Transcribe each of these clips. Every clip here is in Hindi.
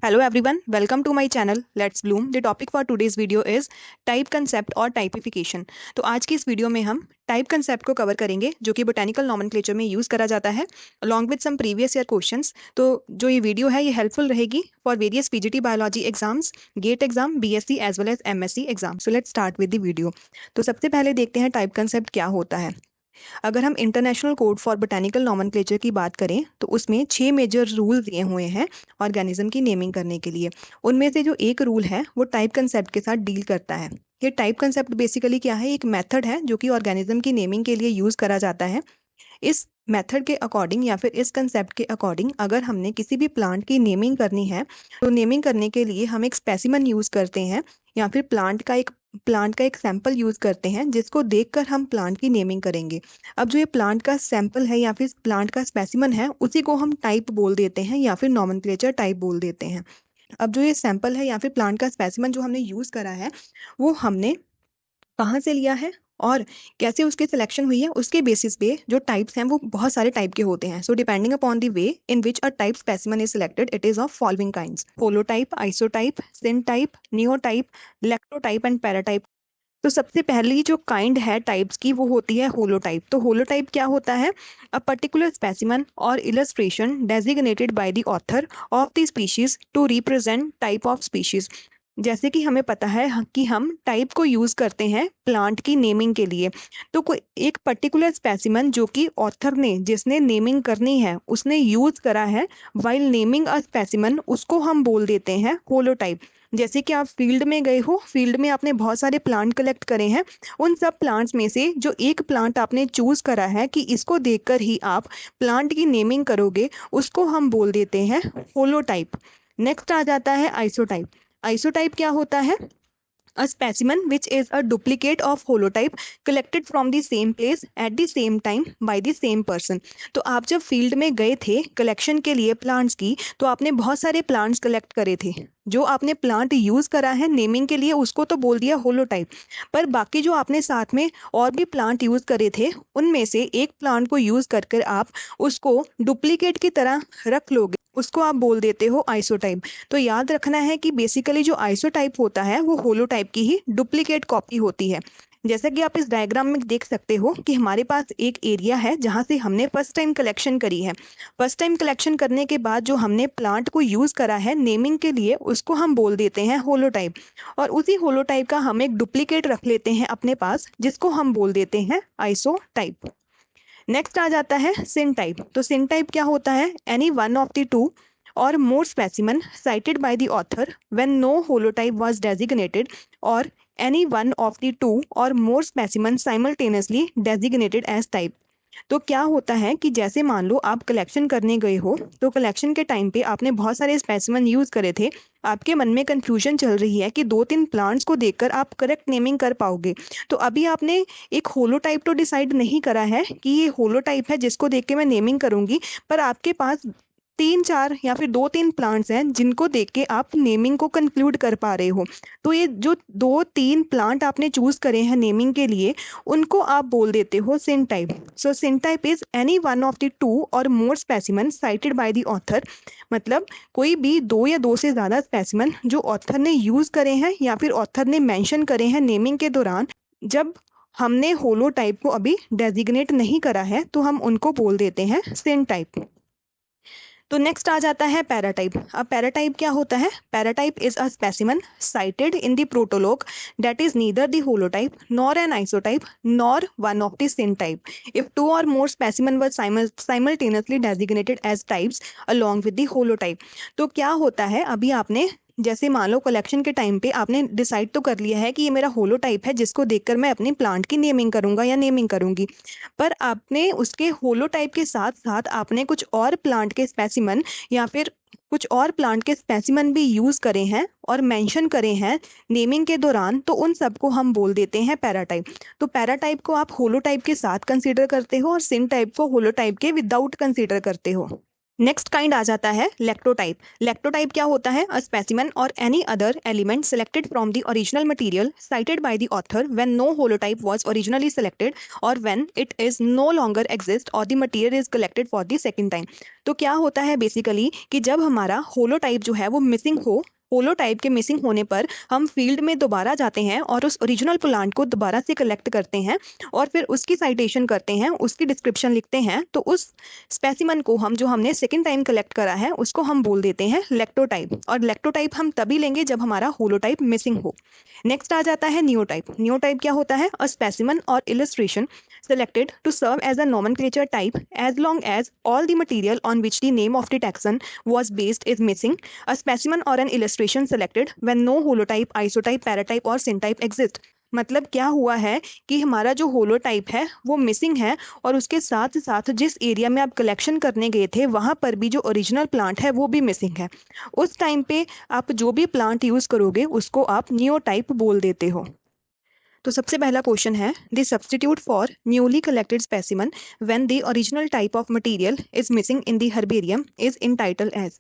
Hello everyone, welcome to my channel Let's Bloom. The topic for today's video is type concept और टाइपिफिकेशन। तो आज की इस वीडियो में हम टाइप कंसेप्ट को कवर करेंगे जो कि बोटेनिकल नॉमेनक्लेचर में यूज़ करा जाता है along with some previous year questions. तो जो ये वीडियो है ये हेल्पफुल रहेगी for various PGT biology exams, GATE exam, BSc as well as MSc exam. So let's start with the video. तो सबसे पहले देखते हैं टाइप कंसेप्ट क्या होता है। अगर हम international code for botanical nomenclature की बात करें तो उसमें 6 मेजर रूल दिए हुए हैं ऑर्गेनिज्म की नेमिंग करने के लिए। उनमें से जो एक रूल है वो टाइप कंसेप्ट के साथ डील करता है। ये टाइप कंसेप्ट बेसिकली क्या है, एक मेथड है जो कि ऑर्गेनिज्म की नेमिंग के लिए यूज करा जाता है। इस मेथड के अकॉर्डिंग या फिर इस कंसेप्ट के अकॉर्डिंग अगर हमने किसी भी प्लांट की नेमिंग करनी है तो नेमिंग करने के लिए हम एक स्पेसिमन यूज करते हैं या फिर प्लांट का एक सैंपल यूज करते हैं जिसको देखकर हम प्लांट की नेमिंग करेंगे। अब जो ये प्लांट का सैंपल है या फिर प्लांट का स्पेसिमन है उसी को हम टाइप बोल देते हैं या फिर नॉमेनक्लेचर टाइप बोल देते हैं। अब जो ये सैंपल है या फिर प्लांट का स्पेसिमन जो हमने यूज करा है वो हमने कहाँ से लिया है और कैसे उसकी सिलेक्शन हुई है उसके बेसिस पे जो टाइप्स हैं वो बहुत सारे टाइप के होते हैं। So depending upon the way in which a type specimen is selected it is of following kinds: holotype, isotype, syntype, नियोटाइप, lectotype and paratype. तो सबसे पहली जो काइंड है टाइप्स की वो होती है होलोटाइप। तो होलोटाइप क्या होता है? A particular specimen or illustration designated by the author of the species to represent type of species. जैसे कि हमें पता है कि हम टाइप को यूज करते हैं प्लांट की नेमिंग के लिए। तो कोई एक पर्टिकुलर स्पेसिमन जो कि ऑथर ने जिसने नेमिंग करनी है उसने यूज करा है वाइल नेमिंग अ स्पेसिमन, उसको हम बोल देते हैं होलोटाइप। जैसे कि आप फील्ड में गए हो, फील्ड में आपने बहुत सारे प्लांट कलेक्ट करे हैं, उन सब प्लांट्स में से जो एक प्लांट आपने चूज करा है कि इसको देखकर ही आप प्लांट की नेमिंग करोगे उसको हम बोल देते हैं होलोटाइप। नेक्स्ट आ जाता है आइसोटाइप। आइसोटाइप क्या होता है? A specimen which is a duplicate of holotype collected from the same place at the same time by the same person। तो आप जब फील्ड में गए थे कलेक्शन के लिए प्लांट्स की तो आपने बहुत सारे प्लांट्स कलेक्ट करे थे। जो आपने प्लांट यूज करा है नेमिंग के लिए उसको तो बोल दिया होलोटाइप, पर बाकी जो आपने साथ में और भी प्लांट यूज करे थे उनमें से एक प्लांट को यूज कर कर आप उसको डुप्लीकेट की तरह रख लोगे, उसको आप बोल देते हो आइसोटाइप। तो याद रखना है कि बेसिकली जो आइसोटाइप होता है वो होलोटाइप की ही डुप्लीकेट कॉपी होती है। जैसा कि आप इस डायग्राम में देख सकते हो कि हमारे पास एक एरिया है जहां से हमने फर्स्ट टाइम कलेक्शन करी है। फर्स्ट टाइम कलेक्शन करने के बाद जो हमने प्लांट को यूज करा है नेमिंग के लिए उसको हम बोल देते हैं होलोटाइप, और उसी होलोटाइप का हम एक डुप्लीकेट रख लेते हैं अपने पास जिसको हम बोल देते हैं आइसोटाइप। नेक्स्ट आ जाता है सिन टाइप। तो सिन टाइप क्या होता है? Any one of the to or more specimen cited by the author when no holotype was designated, or any one of the two or more specimens simultaneously designated as type। तो क्या होता है कि जैसे मान लो आप कलेक्शन करने गए हो तो कलेक्शन के टाइम पे आपने बहुत सारे स्पेसिमन यूज करे थे, आपके मन में कंफ्यूजन चल रही है कि 2-3 प्लांट्स को देखकर आप करेक्ट नेमिंग कर पाओगे। तो अभी आपने एक होलोटाइप तो डिसाइड नहीं करा है कि ये होलोटाइप है जिसको देख के मैं नेमिंग करूंगी, पर आपके पास 3-4 या फिर 2-3 प्लांट्स हैं जिनको देख के आप नेमिंग को कंक्लूड कर पा रहे हो। तो ये जो 2-3 प्लांट आपने चूज करे हैं नेमिंग के लिए उनको आप बोल देते हो syntype. So syntype is any one of the two or more specimen cited by the author. मतलब कोई भी 2 या 2 से ज़्यादा स्पेसिमन जो ऑथर ने यूज करे हैं या फिर ऑथर ने मेंशन करे हैं नेमिंग के दौरान, जब हमने होलो टाइप को अभी डेजिग्नेट नहीं करा है तो हम उनको बोल देते हैं सिन टाइप। तो नेक्स्ट आ जाता है पैराटाइप। अब पैराटाइप क्या होता है? Paratype is a specimen cited in the protolog that is neither the holotype nor an isotype nor one of the syntype if two or more specimen were simultaneously designated as types along with the holotype। तो क्या होता है, अभी आपने जैसे मान लो कलेक्शन के टाइम पे आपने डिसाइड तो कर लिया है कि ये मेरा होलोटाइप है जिसको देखकर मैं अपनी प्लांट की नेमिंग करूंगा या नेमिंग करूंगी, पर आपने उसके होलोटाइप के साथ साथ आपने कुछ और प्लांट के स्पेसिमन या फिर कुछ और प्लांट के स्पेसिमन भी यूज करे हैं और मेंशन करे हैं नेमिंग के दौरान, तो उन सबको हम बोल देते हैं पैराटाइप। तो पैराटाइप को आप होलोटाइप के साथ कंसीडर करते हो और सिन टाइप को होलोटाइप के विदाउट कंसीडर करते हो। नेक्स्ट काइंड आ जाता है लैक्टोटाइप। लैक्टोटाइप क्या होता है? A specimen or any other element selected from the original material cited by the author when no holotype was originally selected or when it is no longer exist or the material is collected for the second time. तो क्या होता है बेसिकली कि जब हमारा होलोटाइप जो है वो मिसिंग हो, होलोटाइप के मिसिंग होने पर हम फील्ड में दोबारा जाते हैं और उस ओरिजिनल प्लांट को दोबारा से कलेक्ट करते हैं और फिर उसकी साइटेशन करते हैं, उसकी डिस्क्रिप्शन लिखते हैं, तो उस स्पेसिमन को हम जो हमने सेकंड टाइम कलेक्ट करा है उसको हम बोल देते हैं लैक्टोटाइप। और लैक्टोटाइप हम तभी लेंगे जब हमारा होलोटाइप मिसिंग हो। नेक्स्ट आ जाता है नियोटाइप। नियोटाइप क्या होता है? अ specimen or illustration selected to serve as a nomenclature type as long as all the material on which the name of the taxon was based is missing. A specimen or an illustration selected when no holotype, isotype, paratype और syntype exist. मतलब क्या हुआ है कि हमारा जो होलोटाइप है वो मिसिंग है और उसके साथ साथ जिस एरिया में आप कलेक्शन करने गए थे वहाँ पर भी जो ओरिजिनल प्लांट है वो भी मिसिंग है। उस टाइम पे आप जो भी प्लांट यूज़ करोगे उसको आप नियोटाइप बोल देते हो। तो सबसे पहला क्वेश्चन है the substitute for newly collected specimen when the original type of material is missing in the herbarium is entitled as.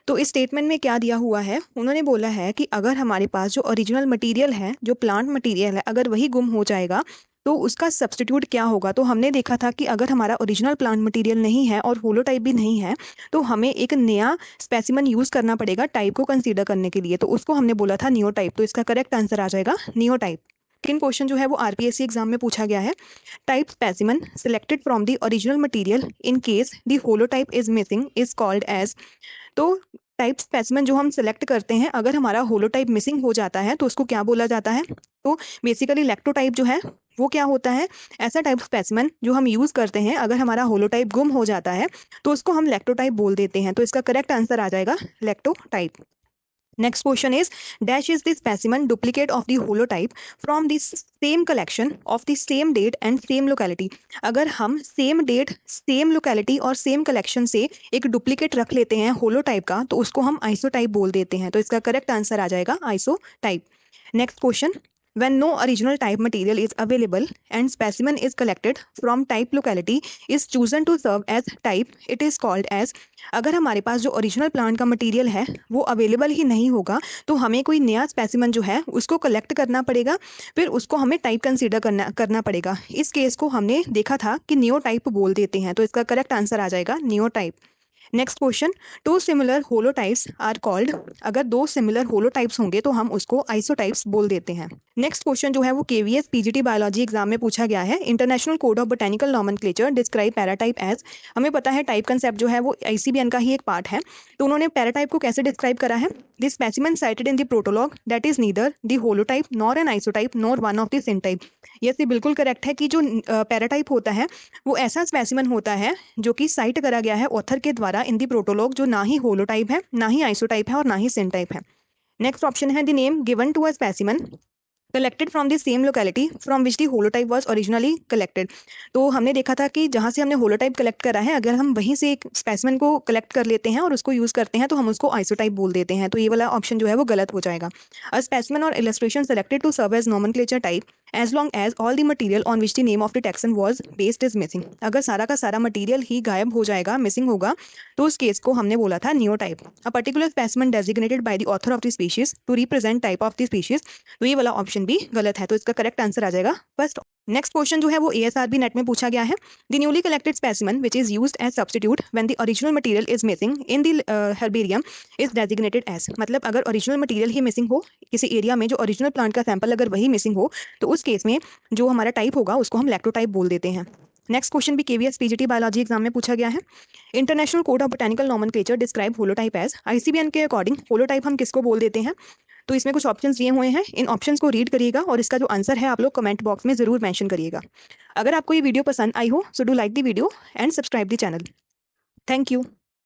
तो इस स्टेटमेंट में क्या दिया हुआ है? उन्होंने बोला है कि अगर हमारे पास जो ओरिजिनल मटेरियल है, जो प्लांट मटेरियल है, अगर वही गुम हो जाएगा तो उसका सब्सटीट्यूट क्या होगा। तो हमने देखा था कि अगर हमारा ओरिजिनल प्लांट मटेरियल नहीं है और होलोटाइप भी नहीं है तो हमें एक नया स्पेसिमन यूज़ करना पड़ेगा टाइप को कंसीडर करने के लिए, तो उसको हमने बोला था नियोटाइप। तो इसका करेक्ट आंसर आ जाएगा नियोटाइप। सेकंड क्वेश्चन जो है वो आरपीएससी एग्जाम में पूछा गया है। Type specimen selected from the original material in case the holotype is missing is called as. तो टाइप स्पेसिमन जो हम सेलेक्ट करते हैं अगर हमारा होलोटाइप मिसिंग हो जाता है तो उसको क्या बोला जाता है? तो बेसिकली लैक्टोटाइप जो है वो क्या होता है? ऐसा टाइप स्पेसिमन जो हम यूज़ करते हैं अगर हमारा होलोटाइप गुम हो जाता है तो उसको हम लैक्टोटाइप बोल देते हैं। तो इसका करेक्ट आंसर आ जाएगा lectotype. Next question is dash is the specimen duplicate of the holotype from the same collection of the same date and same locality। अगर हम सेम डेट, सेम लोकेलिटी और सेम कलेक्शन से एक डुप्लीकेट रख लेते हैं होलोटाइप का तो उसको हम आइसोटाइप बोल देते हैं। तो इसका करेक्ट आंसर आ जाएगा isotype. Next question when no original type material is available and specimen is collected from type locality is chosen to serve as type it is called as। अगर हमारे पास जो ओरिजिनल प्लांट का मटेरियल है वो अवेलेबल ही नहीं होगा तो हमें कोई नया स्पेसिमन जो है उसको कलेक्ट करना पड़ेगा, फिर उसको हमें टाइप कंसीडर करना पड़ेगा। इस केस को हमने देखा था कि नियो टाइप बोल देते हैं। तो इसका करेक्ट आंसर आ जाएगा neotype. Next question two similar holotypes are called. अगर दो सिमिलर होलोटाइप्स होंगे तो हम उसको आइसोटाइप्स बोल देते हैं। नेक्स्ट क्वेश्चन जो है वो केवीएस पीजीटी बायोलॉजी एग्जाम में पूछा गया है। International code of botanical nomenclature describe paratype as. हमें पता है टाइप कंसेप्ट जो है वो आईसीबीएन का ही एक पार्ट है, तो उन्होंने पैराटाइप को कैसे डिस्क्राइब करा है? The specimen cited in the protologue that is neither the holotype nor an isotype nor one of the syntype. ये बिल्कुल करेक्ट है कि जो पैराटाइप होता है वो ऐसा स्पेसिमन होता है जो कि साइट करा गया है ऑथर के द्वारा इन दी प्रोटोलॉग, जो ना ही होलोटाइप है, ना ही आइसोटाइप है और ना ही सिनटाइप है। नेक्स्ट ऑप्शन है the name given to a specimen collected from the same locality from which the holotype was originally collected. तो हमने देखा था कि जहाँ से हमने होलोटाइप कलेक्ट करा है अगर हम वहीं से एक स्पेसिमन को कलेक्ट कर लेते हैं और उसको यूज़ करते हैं तो हम उसको आइसोटाइप बोल देते हैं। तो ये वाला ऑप्शन जो है वो गलत हो जाएगा। A specimen or illustration selected to serve as nomenclature type as long as all the material on which the name of the taxon was based is missing. अगर सारा का सारा मटीरियल ही गायब हो जाएगा, मिसिंग होगा, तो उस केस को हमने बोला था neotype. A particular specimen designated by the author of the species to represent type of the species. तो ये वाला ऑप्शन भी गलत है, तो इसका करेक्ट आंसर आ जाएगा फर्स्ट। नेक्स्ट क्वेश्चन जो है वो एएसआरबी नेट में पूछा गया है। The newly collected specimen which is used as substitute when the original material is missing in the herbarium is designated as. मतलब अगर ओरिजिनल मटेरियल ही मिसिंग हो किसी एरिया में, जो ओरिजिनल प्लांट का सैंपल अगर वही मिसिंग हो, तो उस केस में जो हमारा टाइप होगा उसको हम लैक्टोटाइप बोल देते हैं। नेक्स्ट क्वेश्चन भी केवीएस पीजीटी बायोलॉजी एग्जाम में पूछा गया है। International code of botanical nomenclature describe holotype as. ICBN के अकॉर्डिंग होलोटाइप हम किसको बोल देते हैं? तो इसमें कुछ ऑप्शंस दिए हुए हैं, इन ऑप्शंस को रीड करिएगा और इसका जो आंसर है आप लोग कमेंट बॉक्स में जरूर मेंशन करिएगा। अगर आपको ये वीडियो पसंद आई हो so do like the video and subscribe the channel. Thank you.